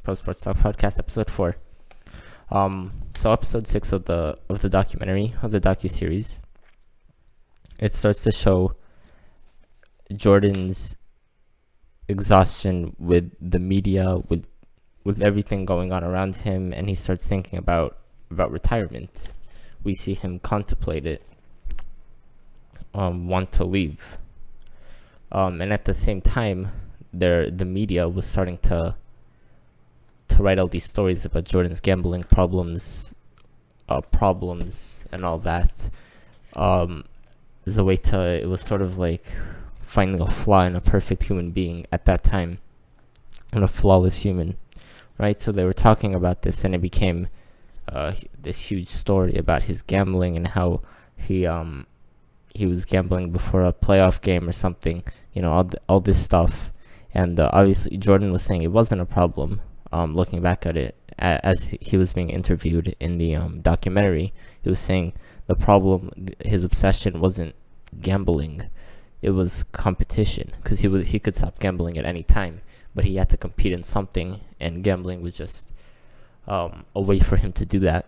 Pro Sports Talk Podcast, episode 4. So episode 6 of the documentary, of the docuseries, it starts to show Jordan's exhaustion with the media, with everything going on around him, and he starts thinking about retirement. We see him contemplate it, want to leave, and at the same time, the media was starting to write all these stories about Jordan's gambling problems, and all that. As a way it was sort of like finding a flaw in a perfect human being at that time, and a flawless human, right? So they were talking about this, and it became this huge story about his gambling and how he was gambling before a playoff game or something, all this stuff. And obviously Jordan was saying it wasn't a problem. Looking back at it, as he was being interviewed in the documentary, he was saying the problem, his obsession wasn't gambling, it was competition, because he could stop gambling at any time, but he had to compete in something, and gambling was just a way for him to do that.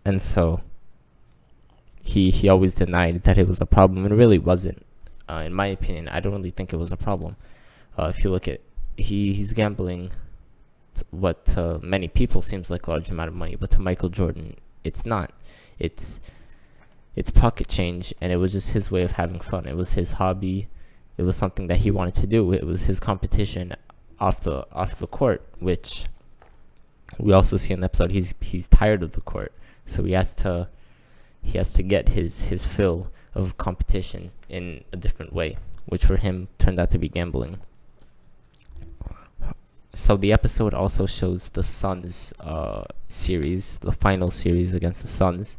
And so he always denied that it was a problem, and it really wasn't. In my opinion, I don't really think it was a problem. If you look at, he's gambling what to many people seems like a large amount of money, but to Michael Jordan, it's not. It's pocket change, and it was just his way of having fun. It was his hobby. It was something that he wanted to do. It was his competition off the court, which we also see in the episode. He's tired of the court, so he has to get his fill of competition in a different way, which for him turned out to be gambling. So the episode also shows the Suns series, the final series against the Suns.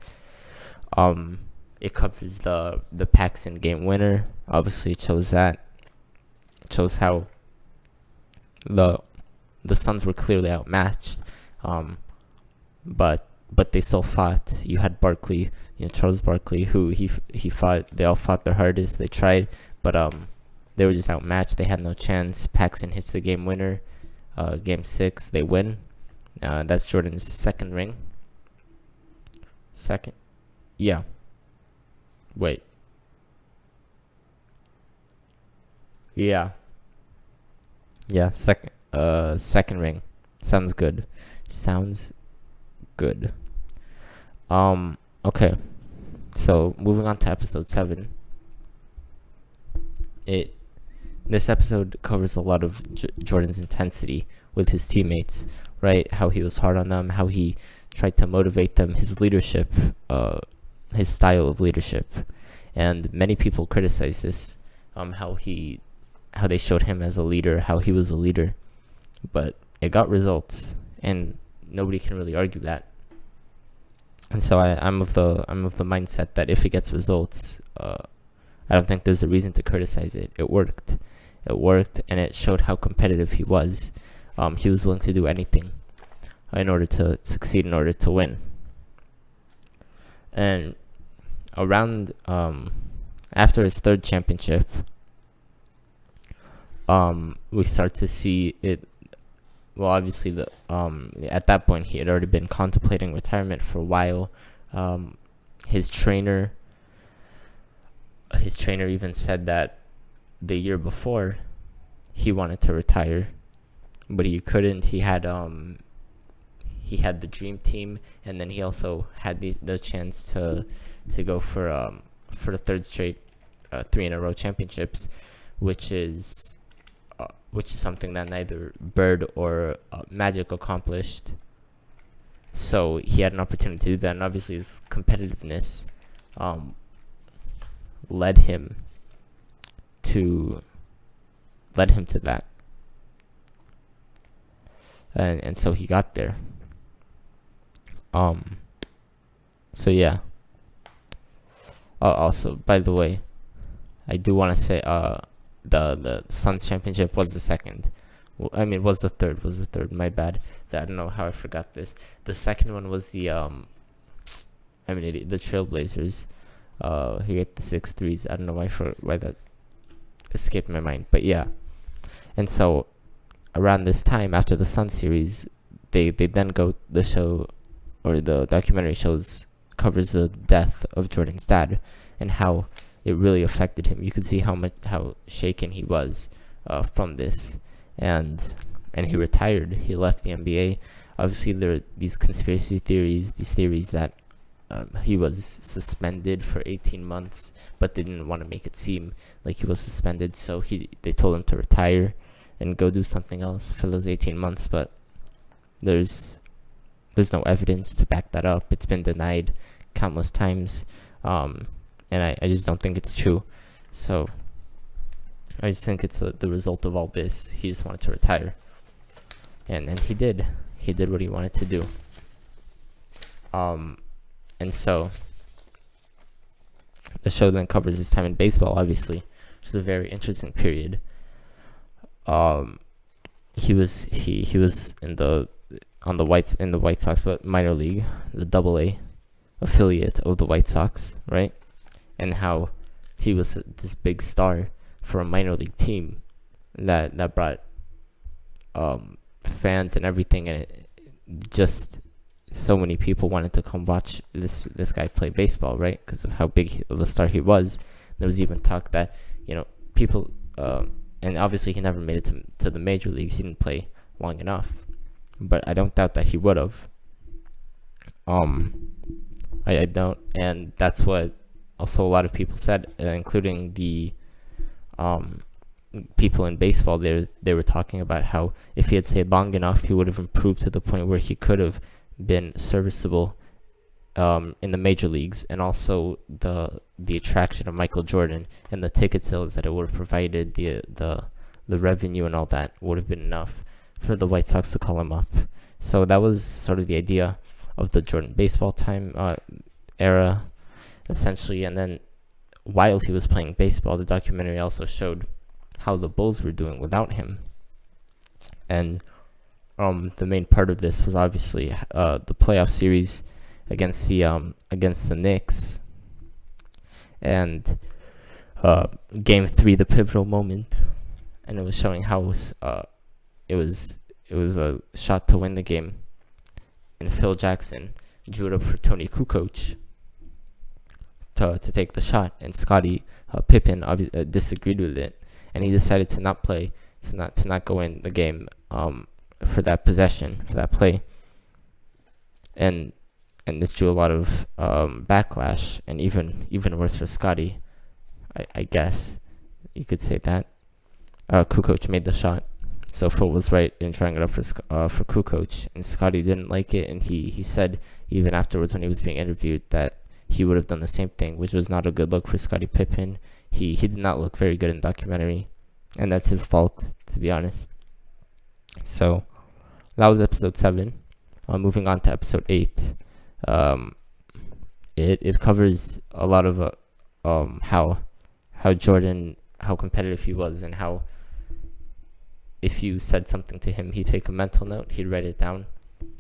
It covers the Paxson game winner. Obviously, it shows that. It shows how the Suns were clearly outmatched, but they still fought. You had Barkley, Charles Barkley, who he fought. They all fought their hardest. They tried, but they were just outmatched. They had no chance. Paxson hits the game winner. Game 6, they win. That's Jordan's second ring. Second? Yeah. Wait. Yeah. Yeah, second ring. Sounds good. Okay. So, moving on to episode 7. This episode covers a lot of Jordan's intensity with his teammates, right? How he was hard on them, how he tried to motivate them, his leadership, his style of leadership. And many people criticize this, how they showed him as a leader, how he was a leader. But it got results, and nobody can really argue that. And so I'm of the mindset that if it gets results, I don't think there's a reason to criticize it. It worked, and it showed how competitive he was. He was willing to do anything in order to succeed, in order to win. And around after his third championship, we start to see it. Well, obviously, at that point he had already been contemplating retirement for a while. His trainer even said that the year before he wanted to retire, but he couldn't. He had the dream team, and then he also had the chance to go for the third straight 3 in a row championships, which is something that neither Bird or Magic accomplished. So he had an opportunity to do that, and obviously his competitiveness led him to that, and so he got there. So yeah. Also, by the way, I do want to say the Suns championship was the second. Was the third. My bad. I don't know how I forgot this. The second one was the Trailblazers. He hit the 6 threes. I don't know why that escaped my mind, but yeah. And so around this time after the Sun series, they then go the show, or the documentary shows, covers the death of Jordan's dad and how it really affected him. You could see how shaken he was from this, and he retired. He left the NBA. Obviously, there are these conspiracy theories, these theories that he was suspended for 18 months, but they didn't want to make it seem like he was suspended, so they told him to retire and go do something else for those 18 months. But there's no evidence to back that up. It's been denied countless times, and I just don't think it's true. So I just think it's the result of all this. He just wanted to retire, and he did. He did what he wanted to do. And so the show then covers his time in baseball, obviously, which is a very interesting period. He was in the White Sox, but minor league, the Double-A affiliate of the White Sox, right? And how he was this big star for a minor league team that brought fans and everything, and it just so many people wanted to come watch this guy play baseball, right? Because of how big of a star he was. There was even talk that people, and obviously he never made it to the major leagues. He didn't play long enough, but I don't doubt that he would have. I don't, and that's what also a lot of people said, including the people in baseball. They were talking about how if he had stayed long enough, he would have improved to the point where he could have been serviceable in the major leagues, and also the attraction of Michael Jordan and the ticket sales that it would have provided, the revenue and all that would have been enough for the White Sox to call him up. So that was sort of the idea of the Jordan baseball time era, essentially. And then while he was playing baseball, the documentary also showed how the Bulls were doing without him. And the main part of this was obviously the playoff series against the Knicks, and Game 3, the pivotal moment, and it was showing how it was a shot to win the game, and Phil Jackson drew it up for Tony Kukoc to take the shot, and Scottie Pippen disagreed with it, and he decided to not play, to not go in the game for that possession, for that play, and this drew a lot of backlash, and even worse for Scottie, I guess you could say that. Kukoc made the shot, so Phil was right in trying it up for Kukoc, and Scottie didn't like it, and he said even afterwards when he was being interviewed that he would have done the same thing, which was not a good look for Scottie Pippen. He did not look very good in the documentary, and that's his fault, to be honest. So that was episode 7. Moving on to episode 8. It covers a lot of how Jordan, how competitive he was, and how if you said something to him, he'd take a mental note, he'd write it down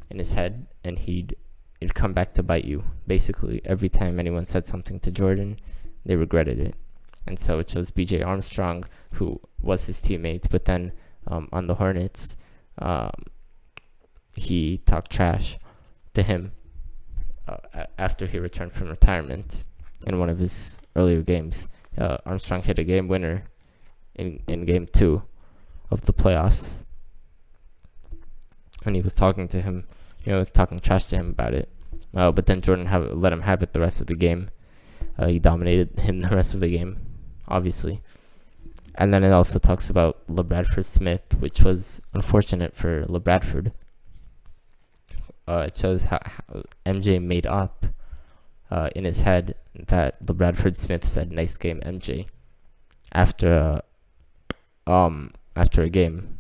in his head, and it'd come back to bite you. Basically, every time anyone said something to Jordan, they regretted it. And so it shows B.J. Armstrong, who was his teammate, but then on the Hornets, he talked trash to him after he returned from retirement in one of his earlier games. Armstrong hit a game winner in Game 2 of the playoffs, and he was talking to him, talking trash to him about it. But then Jordan let him have it the rest of the game. He dominated him the rest of the game, obviously. And then it also talks about LeBradford Smith, which was unfortunate for LeBradford. It shows how MJ made up in his head that LeBradford Smith said "nice game, MJ" after a game,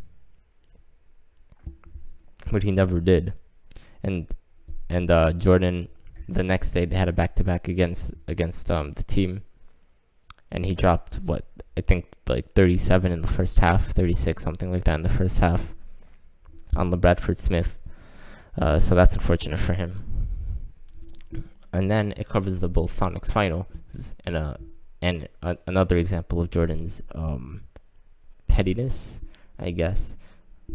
but he never did. And Jordan, the next day they had a back-to-back against the team, and he dropped I think like 37 in the first half, 36, something like that in the first half on LeBradford Smith. So that's unfortunate for him. And then it covers the Bulls Sonics final, and another example of Jordan's pettiness, I guess.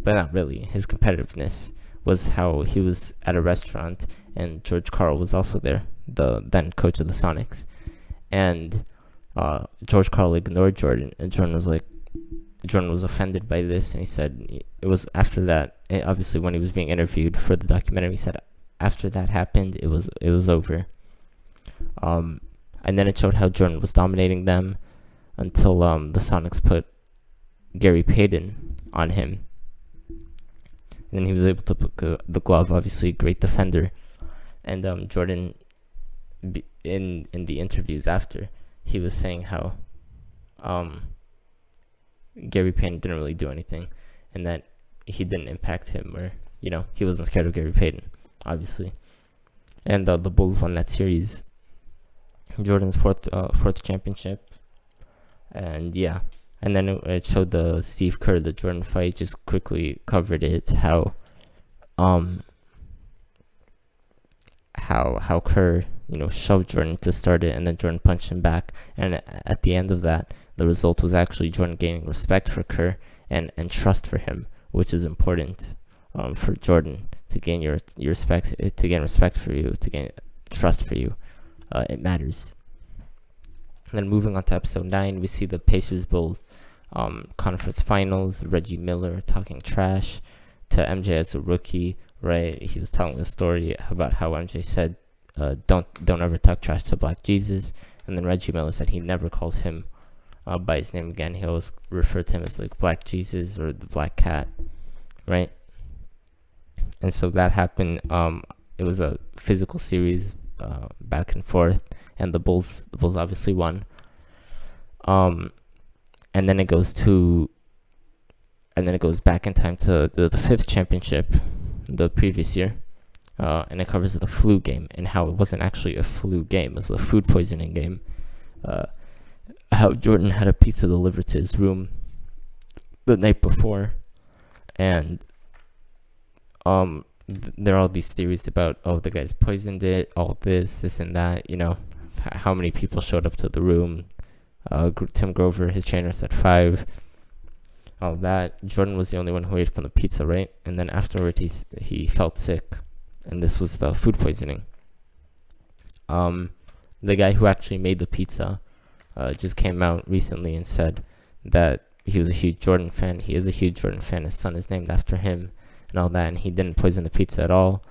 but not really. His competitiveness was how he was at a restaurant and George Karl was also there, the then coach of the Sonics. And George Karl ignored Jordan, and Jordan was offended by this, and he said it was after that. Obviously, when he was being interviewed for the documentary, he said after that happened, it was over. And then it showed how Jordan was dominating them until the Sonics put Gary Payton on him, and then he was able to put the glove. Obviously, great defender, and Jordan, in the interviews after, he was saying how Gary Payton didn't really do anything, and that he didn't impact him, or he wasn't scared of Gary Payton, obviously. And the Bulls won that series, Jordan's fourth championship, and yeah. And then it showed the Steve Kerr, the Jordan fight. Just quickly covered it, how Kerr shoved Jordan to start it, and then Jordan punched him back. And at the end of that, the result was actually Jordan gaining respect for Kerr and trust for him, which is important for Jordan to gain your respect, to gain respect for you, to gain trust for you. It matters. And then moving on to episode 9, we see the Pacers Bulls conference finals. Reggie Miller talking trash to MJ as a rookie, right? He was telling the story about how MJ said, don't ever talk trash to Black Jesus. And then Reggie Miller said he never calls him by his name again. He always referred to him as like Black Jesus or the Black Cat, right? And so that happened. It was a physical series, back and forth, and the Bulls obviously won. And then it goes back in time to the 5th championship, the previous year, and it covers the flu game and how it wasn't actually a flu game; it was a food poisoning game. How Jordan had a pizza delivered to his room the night before, and there are all these theories about, the guy's poisoned it, all this and that. How many people showed up to the room. Tim Grover, his trainer, said 5. All that. Jordan was the only one who ate from the pizza, right? And then afterward, he felt sick, and this was the food poisoning. The guy who actually made the pizza just came out recently and said that he was a huge Jordan fan. He is a huge Jordan fan. His son is named after him, and all that. And he didn't poison the pizza at all.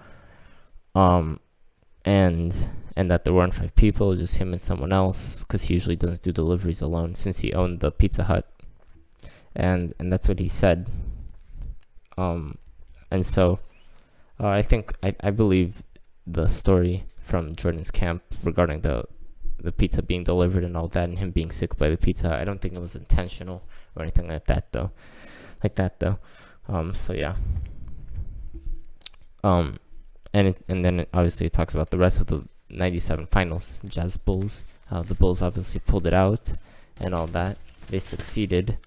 And that there weren't 5 people, just him and someone else, because he usually doesn't do deliveries alone since he owned the Pizza Hut. And that's what he said. And so I think I believe the story from Jordan's camp regarding the pizza being delivered and all that, and him being sick by the pizza. I don't think it was intentional or anything like that though. So yeah. And then obviously it talks about the rest of the 97 finals, Jazz Bulls. The Bulls obviously pulled it out and all that. They succeeded.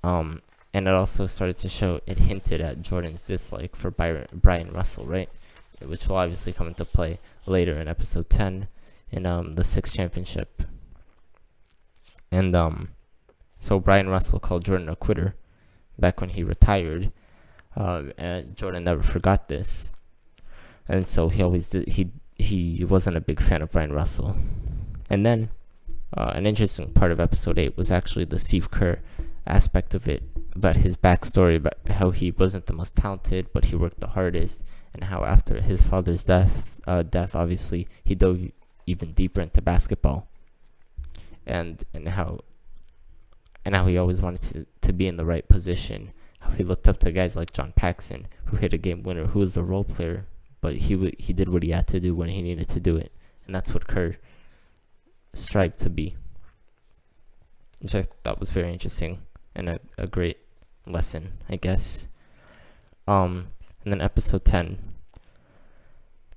And it also started to show, it hinted at Jordan's dislike for Brian Russell, right? Which will obviously come into play later in episode 10 in the 6th championship. And so Brian Russell called Jordan a quitter back when he retired. And Jordan never forgot this. And so he always did. He wasn't a big fan of Brian Russell. And then an interesting part of episode 8 was actually the Steve Kerr aspect of it, about his backstory, about how he wasn't the most talented, but he worked the hardest, and how after his father's death, obviously he dove even deeper into basketball, and how he always wanted to be in the right position. How he looked up to guys like John Paxson, who hit a game winner, who was a role player, but he did what he had to do when he needed to do it, and that's what Kerr strived to be, which I thought was very interesting and a great lesson, I guess. And then episode 10,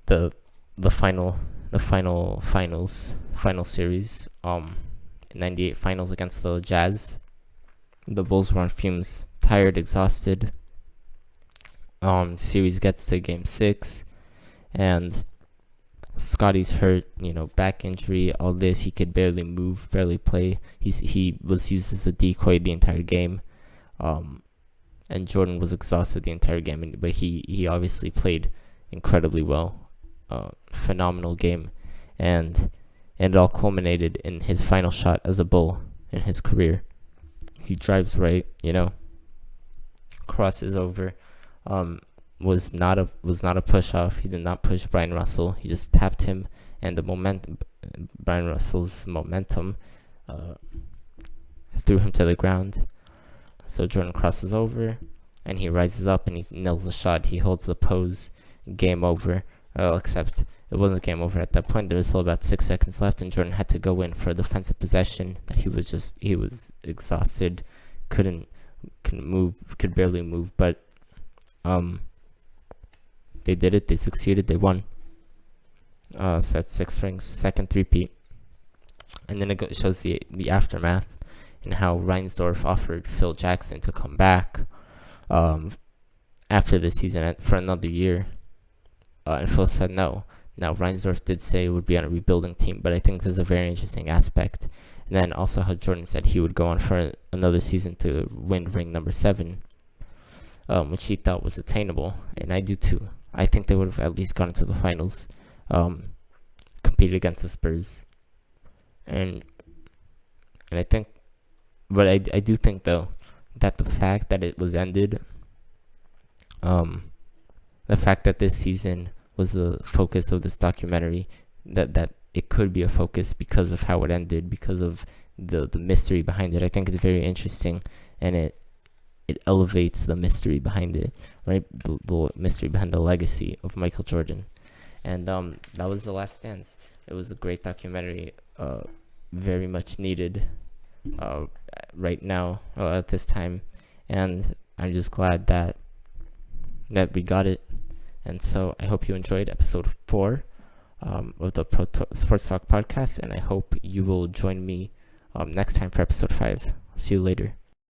the final series, 98 finals against the Jazz. The Bulls were on fumes, tired, exhausted. Series gets to game 6, and Scotty's hurt, back injury, all this. He could barely move, barely play. He was used as a decoy the entire game. And and Jordan was exhausted the entire game. But he obviously played incredibly well, phenomenal game, and it all culminated in his final shot as a Bull in his career. He drives right, crosses over, was not a push off. He did not push Brian Russell. He just tapped him, and Brian Russell's momentum threw him to the ground. So Jordan crosses over, and he rises up and he nails the shot. He holds the pose. Game over. Except it wasn't game over at that point. There was still about 6 seconds left, and Jordan had to go in for a defensive possession. That he was exhausted, couldn't move, could barely move. But they did it. They succeeded. They won. So that's 6 rings, second three-peat. And then it shows the aftermath and how Reinsdorf offered Phil Jackson to come back after the season for another year. And Phil said no. Now, Reinsdorf did say it would be on a rebuilding team, but I think there's a very interesting aspect. And then also how Jordan said he would go on for another season to win ring number 7, which he thought was attainable, and I do too. I think they would have at least gone to the finals, competed against the Spurs, and I think, but I do think though that the fact that it was ended, the fact that this season was the focus of this documentary, that it could be a focus because of how it ended, because of the mystery behind it. I think it's very interesting, and it elevates the mystery behind it, right? The mystery behind the legacy of Michael Jordan. And that was The Last Dance. It was a great documentary, very much needed right now at this time, and I'm just glad that we got it. And so I hope you enjoyed episode 4 of the Sports Talk podcast, and I hope you will join me next time for episode 5. See you later.